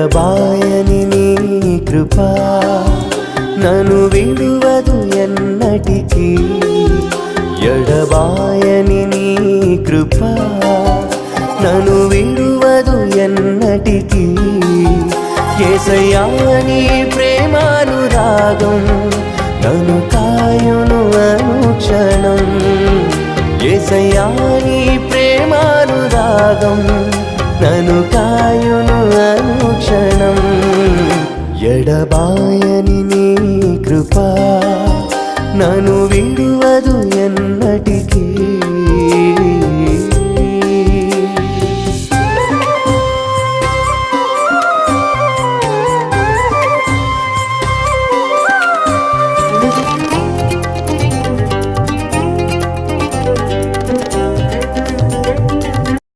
ఎడబాయని నీ కృపా నన్ను విడువదు ఎన్నటికీ ఎడబాయని నీ కృపా నన్ను విడువదు ఎన్నటికీ యేసయ్యా నీ ప్రేమానురాగం నన్ను కాయును అనుక్షణం యేసయ్యా నీ ప్రేమానురాగం నన్ను కాయును అనుక్షణం ఎడబాయని నీ కృపా నన్ను విడువదు